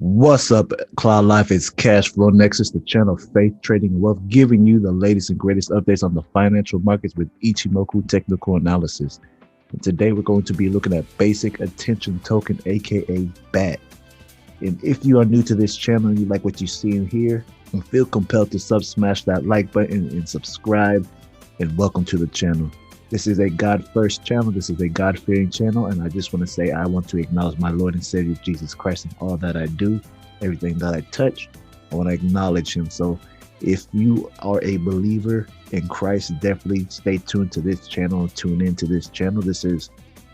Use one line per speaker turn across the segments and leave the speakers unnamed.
What's up, CloudLife? It's Cash Flow Nexus, the channel of faith, trading, and wealth, giving you the latest and greatest updates on the financial markets with Ichimoku technical analysis. And today we're going to be looking at basic attention token, aka B.A.T. And if you are new to this channel and you like what you see in here, and feel compelled to smash that like button and subscribe, and welcome to the channel. This is a God-first channel. This is a God-fearing channel. And I just want to say I want to acknowledge my Lord and Savior, Jesus Christ, in all that I do, everything that I touch. I want to acknowledge him. So if you are a believer in Christ, definitely stay tuned to this channel and tune into this channel. This is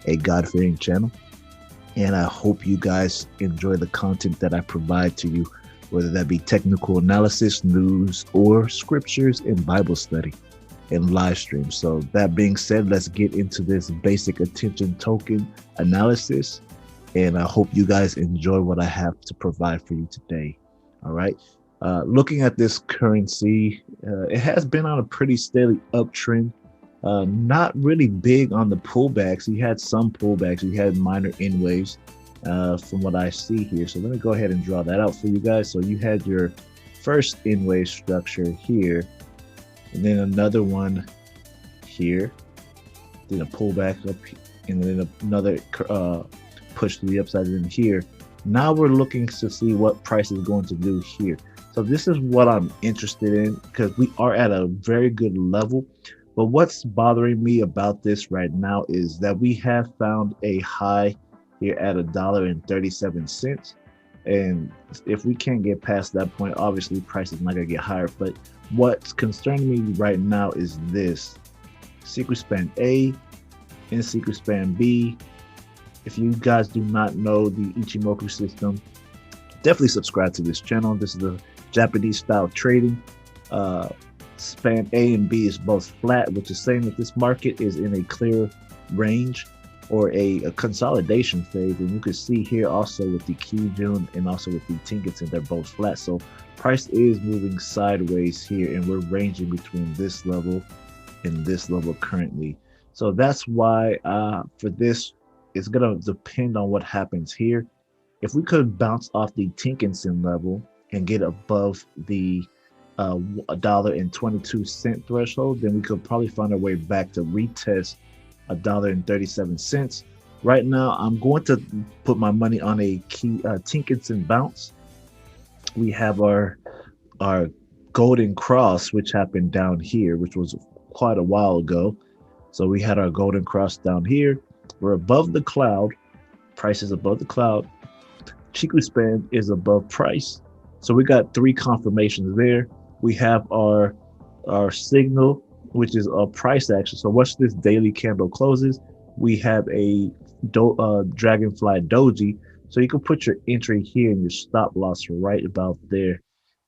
a God-fearing channel. And I hope you guys enjoy the content that I provide to you, whether that be technical analysis, news, or scriptures and Bible study and live stream. So that being said, let's get into this basic attention token analysis, and I hope you guys enjoy what I have to provide for you today. All right, looking at this currency, it has been on a pretty steady uptrend, not really big on the pullbacks. You had some pullbacks, you had minor N waves from what I see here. So let me go ahead and draw that out for you guys. So you had your first N wave structure here, and then another one here, then a pullback up, and then another push to the upside in here. Now we're looking to see what price is going to do here. So this is what I'm interested in, because we are at a very good level. But what's bothering me about this right now is that we have found a high here at $1.37. And if we can't get past that point, obviously price is not going to get higher. But what's concerning me right now is this: secret span A and secret span B. If you guys do not know the Ichimoku system, definitely subscribe to this channel. This is the Japanese style trading. Span A and B is both flat, which is saying that this market is in a clear range or a consolidation phase. And you can see here also with the Kijun and also with the Tenkan, they're both flat. So price is moving sideways here, and we're ranging between this level and this level currently. So that's why for this, it's going to depend on what happens here. If we could bounce off the Tenkan level and get above the $1.22 threshold, then we could probably find our way back to retest $1.37. Right now, I'm going to put my money on a Tenkan bounce. We have our golden cross, which happened down here, which was quite a while ago. So we had our golden cross down here. We're above the cloud. Price is above the cloud. Chiku span is above price. So we got three confirmations there. We have our signal, which is a price action. So once this daily candle closes, we have a dragonfly doji. So you can put your entry here and your stop loss right about there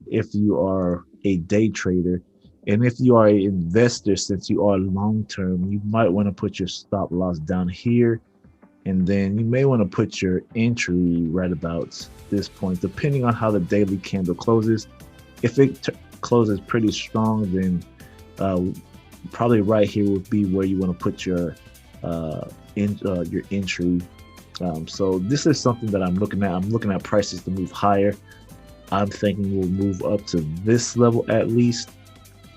if you are a day trader. And if you are an investor, since you are long term, you might want to put your stop loss down here, and then you may want to put your entry right about this point, depending on how the daily candle closes. If it closes pretty strong, then probably right here would be where you want to put your entry. So this is something that I'm looking at. I'm looking at prices to move higher. I'm thinking we'll move up to this level at least,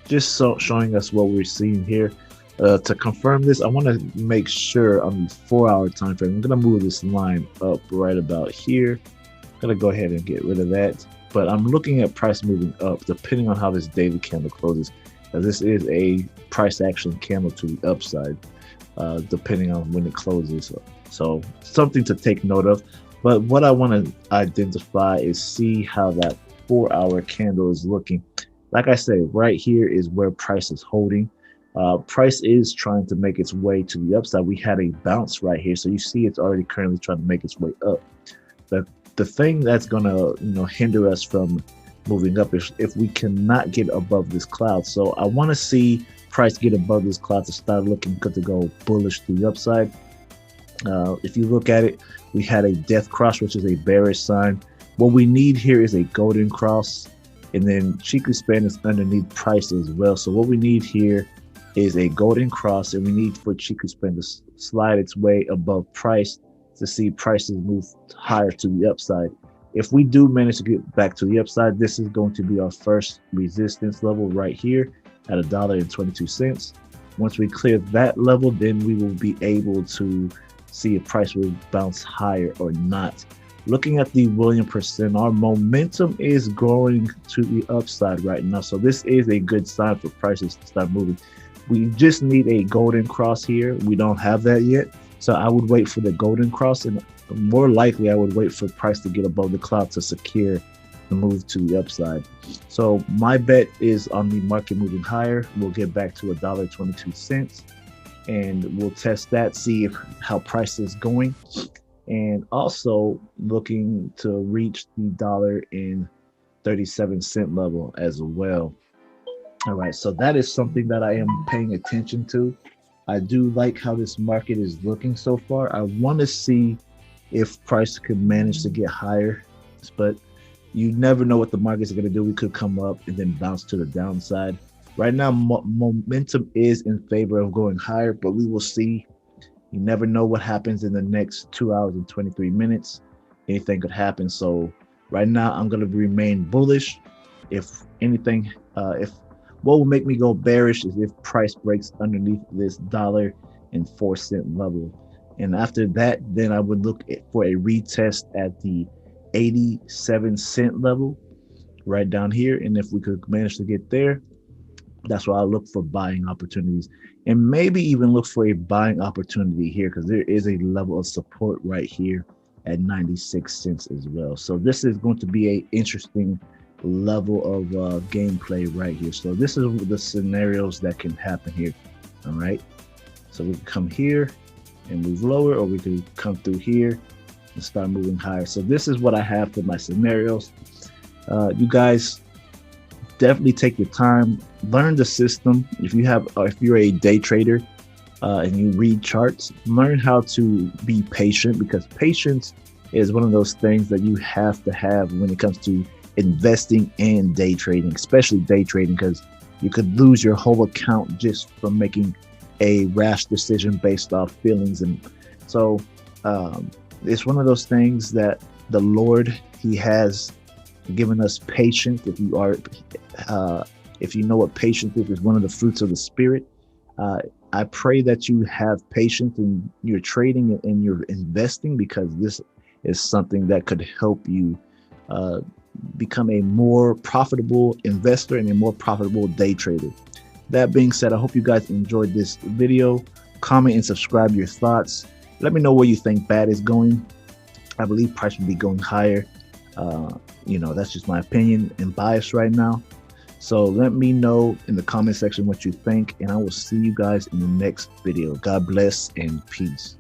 just showing us what we're seeing here. To confirm this, I want to make sure on the 4-hour time frame. I'm going to move this line up right about here. I'm going to go ahead and get rid of that. But I'm looking at price moving up depending on how this daily candle closes. This is a price action candle to the upside, depending on when it closes. So something to take note of. But what I want to identify is see how that 4-hour candle is looking. Like I say, right here is where price is holding. Price is trying to make its way to the upside. We had a bounce right here, so you see it's already currently trying to make its way up. The thing that's going to hinder us from moving up is if we cannot get above this cloud. So I want to see price get above this cloud to start looking good to go bullish to the upside. If you look at it, we had a death cross, which is a bearish sign. What we need here is a golden cross, and then Chiku span is underneath price as well. So what we need here is a golden cross, and we need for Chiku span to slide its way above price to see prices move higher to the upside. If we do manage to get back to the upside, this is going to be our first resistance level right here at $1.22. Once we clear that level, then we will be able to see if price will bounce higher or not. Looking at the William percent, our momentum is growing to the upside right now. So this is a good sign for prices to start moving. We just need a golden cross here. We don't have that yet. So I would wait for the golden cross, and more likely I would wait for price to get above the cloud to secure the move to the upside. So my bet is on the market moving higher. We'll get back to $1.22 and we'll test that, see how price is going. And also looking to reach the $1.37 level as well. All right, so that is something that I am paying attention to. I do like how this market is looking so far. I want to see if price could manage to get higher, but you never know what the markets are going to do. We could come up and then bounce to the downside. Right now, momentum is in favor of going higher, but we will see. You never know what happens in the next 2 hours and 23 minutes. Anything could happen. So right now, I'm going to remain bullish. If anything, if what will make me go bearish is if price breaks underneath this $1.04 level. And after that, then I would look for a retest at the 87-cent level right down here. And if we could manage to get there, that's why I look for buying opportunities, and maybe even look for a buying opportunity here, because there is a level of support right here at 96 cents as well. So this is going to be an interesting level of gameplay right here. So this is the scenarios that can happen here. All right, so we can come here and move lower, or we can come through here and start moving higher. So this is what I have for my scenarios. You guys definitely take your time, learn the system. If you're a day trader and you read charts, learn how to be patient, because patience is one of those things that you have to have when it comes to investing and day trading, especially day trading, because you could lose your whole account just from making a rash decision based off feelings. And so it's one of those things that the Lord, he has given us patience. If you know what patience is one of the fruits of the Spirit. I pray that you have patience in your trading and your investing, because this is something that could help you become a more profitable investor and a more profitable day trader. That being said, I hope you guys enjoyed this video. Comment and subscribe your thoughts. Let me know where you think BAT is going. I believe price will be going higher. That's just my opinion and bias right now. So let me know in the comment section what you think, and I will see you guys in the next video. God bless and peace.